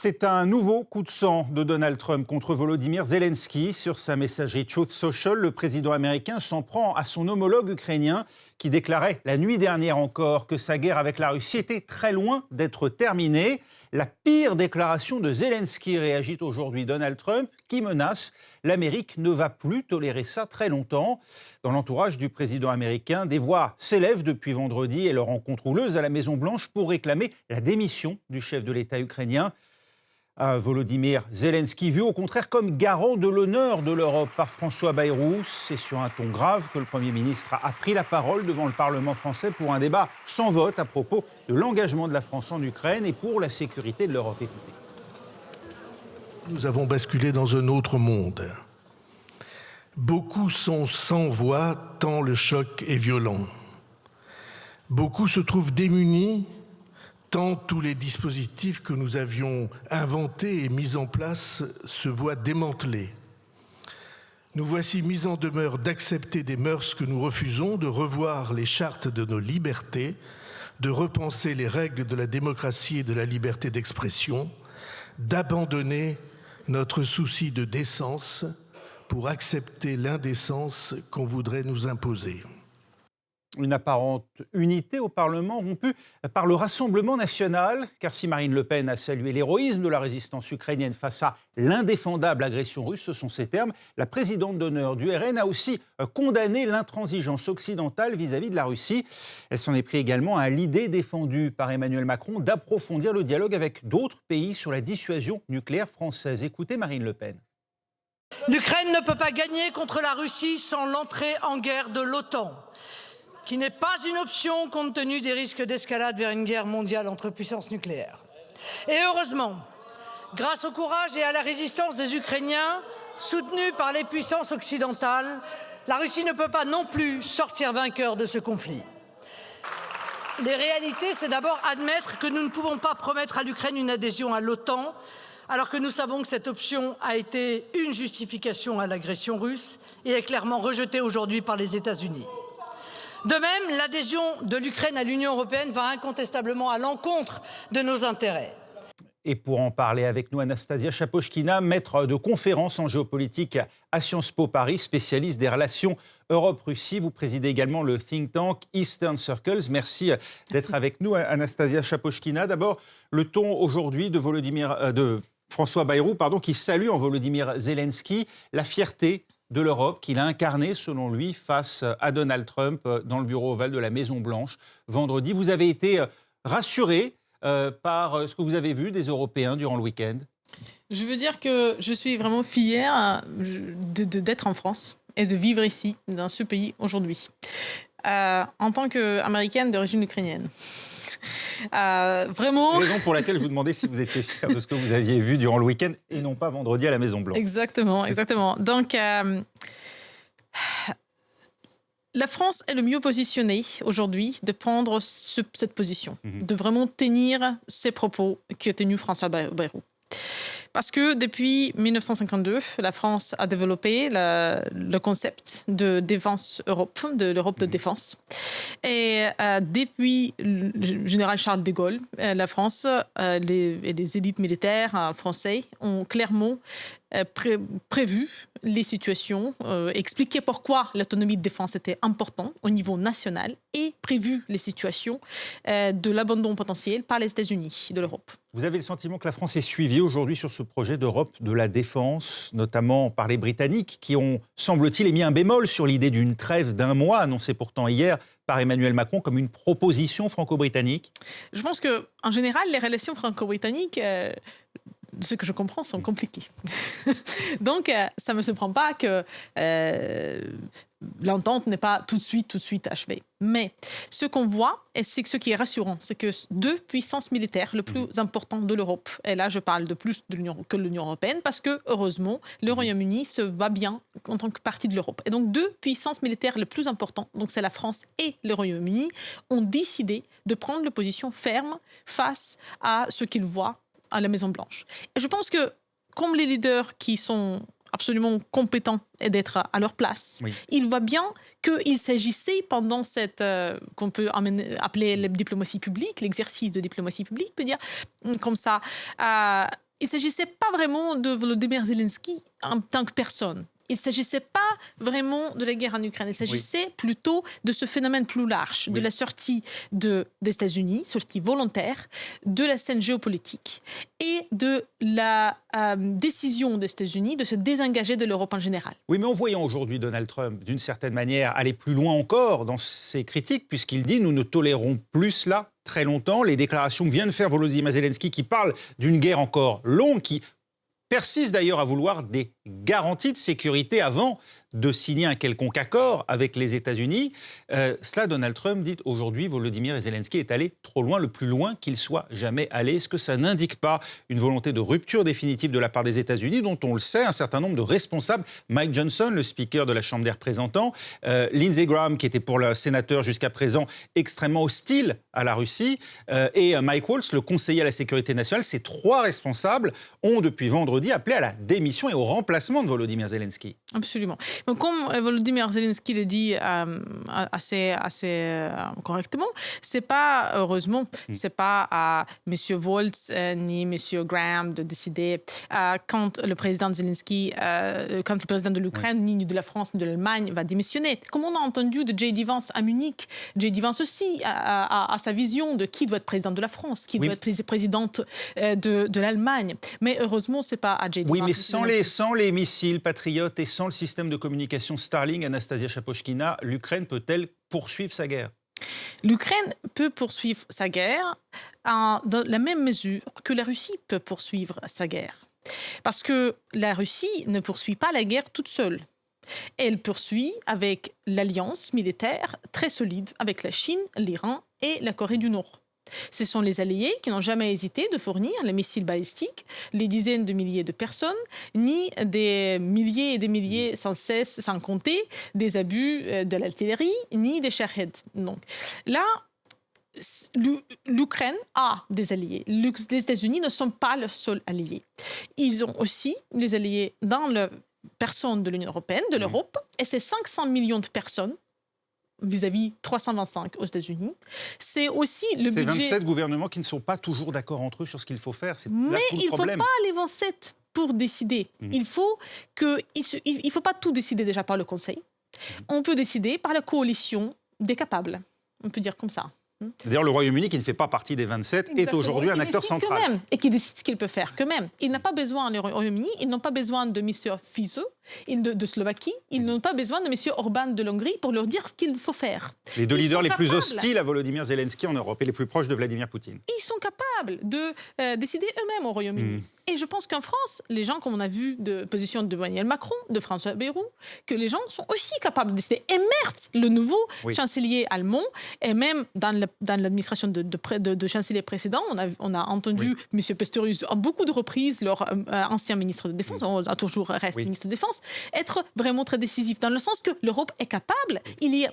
C'est un nouveau coup de sang de Donald Trump contre Volodymyr Zelensky. Sur sa messagerie Truth Social, le président américain s'en prend à son homologue ukrainien qui déclarait la nuit dernière encore que sa guerre avec la Russie était très loin d'être terminée. La pire déclaration de Zelensky, réagit aujourd'hui Donald Trump, qui menace « L'Amérique ne va plus tolérer ça très longtemps ». Dans l'entourage du président américain, des voix s'élèvent depuis vendredi et leur rencontre houleuse à la Maison-Blanche pour réclamer la démission du chef de l'État ukrainien. Volodymyr Zelensky, vu au contraire comme garant de l'honneur de l'Europe par François Bayrou. C'est sur un ton grave que le Premier ministre a pris la parole devant le Parlement français pour un débat sans vote à propos de l'engagement de la France en Ukraine et pour la sécurité de l'Europe. Écoutez. Nous avons basculé dans un autre monde. Beaucoup sont sans voix tant le choc est violent. Beaucoup se trouvent démunis tant tous les dispositifs que nous avions inventés et mis en place se voient démantelés. Nous voici mis en demeure d'accepter des mœurs que nous refusons, de revoir les chartes de nos libertés, de repenser les règles de la démocratie et de la liberté d'expression, d'abandonner notre souci de décence pour accepter l'indécence qu'on voudrait nous imposer. Une apparente unité au Parlement rompue par le Rassemblement national, car si Marine Le Pen a salué l'héroïsme de la résistance ukrainienne face à l'indéfendable agression russe, ce sont ses termes, la présidente d'honneur du RN a aussi condamné l'intransigeance occidentale vis-à-vis de la Russie. Elle s'en est pris également à l'idée défendue par Emmanuel Macron d'approfondir le dialogue avec d'autres pays sur la dissuasion nucléaire française. Écoutez Marine Le Pen. L'Ukraine ne peut pas gagner contre la Russie sans l'entrée en guerre de l'OTAN, qui n'est pas une option compte tenu des risques d'escalade vers une guerre mondiale entre puissances nucléaires. Et heureusement, grâce au courage et à la résistance des Ukrainiens, soutenus par les puissances occidentales, la Russie ne peut pas non plus sortir vainqueur de ce conflit. Les réalités, c'est d'abord admettre que nous ne pouvons pas promettre à l'Ukraine une adhésion à l'OTAN, alors que nous savons que cette option a été une justification à l'agression russe et est clairement rejetée aujourd'hui par les États-Unis. De même, l'adhésion de l'Ukraine à l'Union européenne va incontestablement à l'encontre de nos intérêts. Et pour en parler avec nous, Anastasia Chapochkina, maître de conférences en géopolitique à Sciences Po Paris, spécialiste des relations Europe-Russie. Vous présidez également le think tank Eastern Circles. Merci d'être avec nous, Anastasia Chapochkina. D'abord, le ton aujourd'hui de François Bayrou, qui salue en Volodymyr Zelensky la fierté de l'Europe qu'il a incarné, selon lui, face à Donald Trump dans le bureau ovale de la Maison-Blanche vendredi. Vous avez été rassuré par ce que vous avez vu des Européens durant le week-end? Je veux dire que je suis vraiment fière d'être en France et de vivre ici, dans ce pays, aujourd'hui, en tant qu'Américaine d'origine ukrainienne. Vraiment. Raison pour laquelle je vous demandais si vous étiez fier de ce que vous aviez vu durant le week-end et non pas vendredi à la Maison-Blanche. Exactement. Donc, la France est le mieux positionnée aujourd'hui de prendre cette position, de vraiment tenir ces propos que tenu François Bayrou. Parce que depuis 1952, la France a développé le concept de défense Europe, de l'Europe de défense. Et depuis le général Charles de Gaulle, la France et les élites militaires français ont clairement prévu les situations, expliqué pourquoi l'autonomie de défense était importante au niveau national et prévu les situations de l'abandon potentiel par les États-Unis de l'Europe. Vous avez le sentiment que la France est suivie aujourd'hui sur ce projet d'Europe de la défense, notamment par les Britanniques, qui ont, semble-t-il, émis un bémol sur l'idée d'une trêve d'un mois, annoncée pourtant hier par Emmanuel Macron comme une proposition franco-britannique? Je pense qu'en général, les relations franco-britanniques, de ce que je comprends, sont compliquées. Donc, ça ne me surprend pas que l'entente n'est pas tout de suite achevée. Mais ce qu'on voit, et c'est ce qui est rassurant, c'est que deux puissances militaires les plus importantes de l'Europe, et là je parle de plus de que l'Union européenne, parce que heureusement, le Royaume-Uni se va bien en tant que partie de l'Europe. Et donc deux puissances militaires les plus importantes, donc c'est la France et le Royaume-Uni, ont décidé de prendre une position ferme face à ce qu'ils voient à la Maison-Blanche. Et je pense que, comme les leaders qui sont absolument compétents et d'être à leur place, ils voient bien qu'il s'agissait pendant cette, qu'on peut appeler la diplomatie publique, l'exercice de diplomatie publique, peut dire comme ça, il ne s'agissait pas vraiment de Volodymyr Zelensky en tant que personne. Il ne s'agissait pas vraiment de la guerre en Ukraine. Il s'agissait plutôt de ce phénomène plus large, de la sortie des États-Unis, sortie volontaire, de la scène géopolitique et de la décision des États-Unis de se désengager de l'Europe en général. Oui, mais en voyant aujourd'hui Donald Trump, d'une certaine manière, aller plus loin encore dans ses critiques, puisqu'il dit « nous ne tolérons plus cela très longtemps ». Les déclarations que vient de faire Volodymyr Zelensky, qui parle d'une guerre encore longue, qui persiste d'ailleurs à vouloir des garanties de sécurité avant de signer un quelconque accord avec les États-Unis. Cela, Donald Trump dit aujourd'hui, Volodymyr Zelensky est allé trop loin, le plus loin qu'il soit jamais allé. Est-ce que ça n'indique pas une volonté de rupture définitive de la part des États-Unis, dont on le sait, un certain nombre de responsables, Mike Johnson, le speaker de la Chambre des représentants, Lindsey Graham, qui était pour le sénateur jusqu'à présent extrêmement hostile à la Russie, et Mike Waltz, le conseiller à la sécurité nationale. Ces trois responsables ont depuis vendredi appelé à la démission et au remplacement de Volodymyr Zelensky. Absolument. Donc, comme Volodymyr Zelensky le dit assez correctement, c'est pas, heureusement, c'est pas à M. Waltz ni M. Graham de décider quand le président Zelensky, quand le président de l'Ukraine, ni de la France, ni de l'Allemagne va démissionner. Comme on a entendu de J.D. Vance à Munich, J.D. Vance aussi a sa vision de qui doit être président de la France, qui doit être présidente de l'Allemagne. Mais heureusement, c'est pas à J.D. Vance. Oui, mais sans les missiles patriotes et sans le système de communication Starlink, Anastasia Chapochkina, l'Ukraine peut-elle poursuivre sa guerre ? L'Ukraine peut poursuivre sa guerre dans la même mesure que la Russie peut poursuivre sa guerre. Parce que la Russie ne poursuit pas la guerre toute seule. Elle poursuit avec l'alliance militaire très solide avec la Chine, l'Iran et la Corée du Nord. Ce sont les alliés qui n'ont jamais hésité de fournir les missiles balistiques, les dizaines de milliers de personnes, ni des milliers et des milliers sans cesse, sans compter, des abus de l'artillerie, ni des Shahed. Donc là, l'Ukraine a des alliés. Les États-Unis ne sont pas le seul allié. Ils ont aussi des alliés dans la personne de l'Union européenne, de l'Europe, et c'est 500 millions de personnes vis-à-vis 325 aux États-Unis. C'est aussi le budget... C'est 27 gouvernements qui ne sont pas toujours d'accord entre eux sur ce qu'il faut faire. Mais il ne faut pas les 27 pour décider. Il faut pas tout décider déjà par le Conseil. On peut décider par la coalition des capables. On peut dire comme ça. D'ailleurs, le Royaume-Uni, qui ne fait pas partie des 27, est aujourd'hui un acteur central. Et qui décide ce qu'il peut faire quand même. Il n'a pas besoin, le Royaume-Uni, ils n'ont pas besoin de M. Fico de Slovaquie, ils n'ont pas besoin de M. Orban de l'Hongrie pour leur dire ce qu'il faut faire. Les deux leaders les plus hostiles à Volodymyr Zelensky en Europe et les plus proches de Vladimir Poutine. Ils sont capables de décider eux-mêmes au Royaume-Uni. Et je pense qu'en France, les gens, comme on a vu de position de Emmanuel Macron, de François Bayrou, que les gens sont aussi capables de décider. Et Merz, le nouveau chancelier allemand, et même dans l'administration de chancelier précédent, on a entendu M. Pistorius à beaucoup de reprises, leur ancien ministre de Défense, on a toujours resté ministre de Défense, être vraiment très décisif, dans le sens que l'Europe est capable,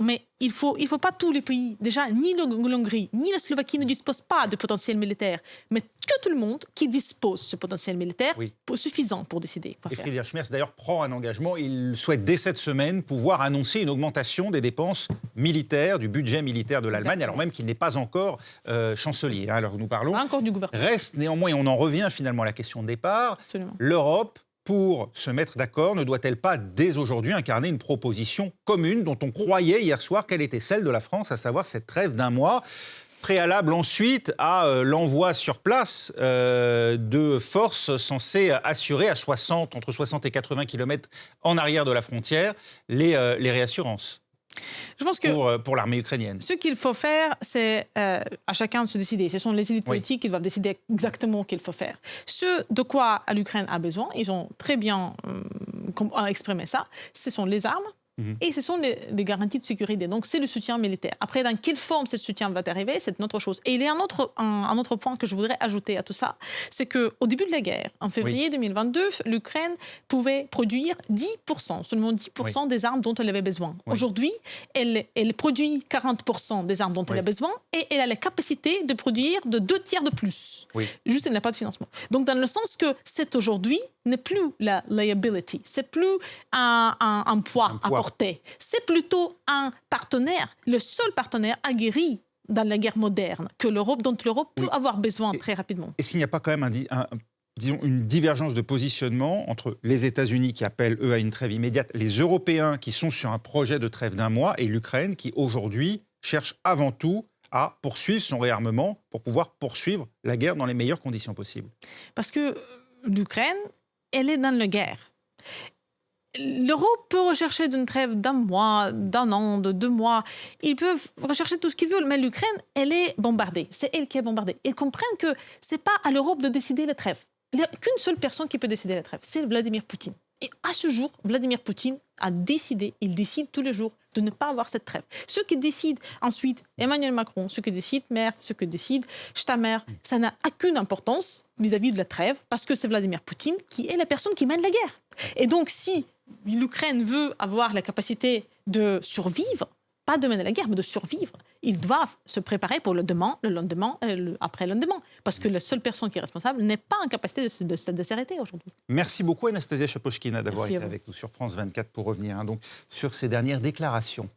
mais il faut pas tous les pays, déjà, ni l'Hongrie, ni la Slovaquie ne disposent pas de potentiel militaire, mais que tout le monde qui dispose de ce potentiel militaire suffisant pour décider quoi faire. Friedrich Merz, d'ailleurs, prend un engagement. Il souhaite, dès cette semaine, pouvoir annoncer une augmentation des dépenses militaires, du budget militaire de l'Allemagne, alors même qu'il n'est pas encore chancelier. Alors nous parlons. Pas encore du gouvernement. Reste néanmoins, et on en revient finalement à la question de départ, l'Europe, pour se mettre d'accord, ne doit-elle pas dès aujourd'hui incarner une proposition commune dont on croyait hier soir qu'elle était celle de la France, à savoir cette trêve d'1 mois, préalable ensuite à l'envoi sur place de forces censées assurer à entre 60 et 80 km en arrière de la frontière les réassurances? Je pense que pour l'armée ukrainienne. Ce qu'il faut faire, c'est à chacun de se décider. Ce sont les élites politiques qui doivent décider exactement ce qu'il faut faire. Ce de quoi l'Ukraine a besoin, ils ont très bien exprimé ça, ce sont les armes. Et ce sont les garanties de sécurité. Donc, c'est le soutien militaire. Après, dans quelle forme ce soutien va arriver, c'est une autre chose. Et il y a un autre point que je voudrais ajouter à tout ça, c'est qu'au début de la guerre, en février 2022, l'Ukraine pouvait produire 10%, seulement 10% des armes dont elle avait besoin. Aujourd'hui, elle produit 40% des armes dont elle a besoin et elle a la capacité de produire de 2 tiers de plus. Juste, elle n'a pas de financement. Donc, dans le sens que c'est aujourd'hui n'est plus la liability, c'est plus un poids à porter. C'est plutôt un partenaire, le seul partenaire aguerri dans la guerre moderne dont l'Europe peut avoir besoin très rapidement. Et s'il n'y a pas quand même disons, une divergence de positionnement entre les États-Unis qui appellent, eux, à une trêve immédiate, les Européens qui sont sur un projet de trêve d'1 mois et l'Ukraine qui, aujourd'hui, cherche avant tout à poursuivre son réarmement pour pouvoir poursuivre la guerre dans les meilleures conditions possibles. Parce que l'Ukraine, elle est dans la guerre. L'Europe peut rechercher une trêve d'1 mois, d'1 an, de 2 mois. Ils peuvent rechercher tout ce qu'ils veulent, mais l'Ukraine, elle est bombardée. C'est elle qui est bombardée. Ils comprennent que ce n'est pas à l'Europe de décider la trêve. Il n'y a qu'une seule personne qui peut décider la trêve, c'est Vladimir Poutine. Et à ce jour, Vladimir Poutine a décidé, il décide tous les jours de ne pas avoir cette trêve. Ceux qui décident ensuite, Emmanuel Macron, ceux qui décident Merz, ceux qui décident Steinmeier, ça n'a aucune importance vis-à-vis de la trêve parce que c'est Vladimir Poutine qui est la personne qui mène la guerre. Et donc, si l'Ukraine veut avoir la capacité de survivre, pas de mener la guerre, mais de survivre, ils doivent se préparer pour le lendemain, après le lendemain. Parce que la seule personne qui est responsable n'est pas en capacité de s'arrêter aujourd'hui. Merci beaucoup, Anastasia Chapochkina, d'avoir Merci été avec nous sur France 24 pour revenir donc, sur ces dernières déclarations.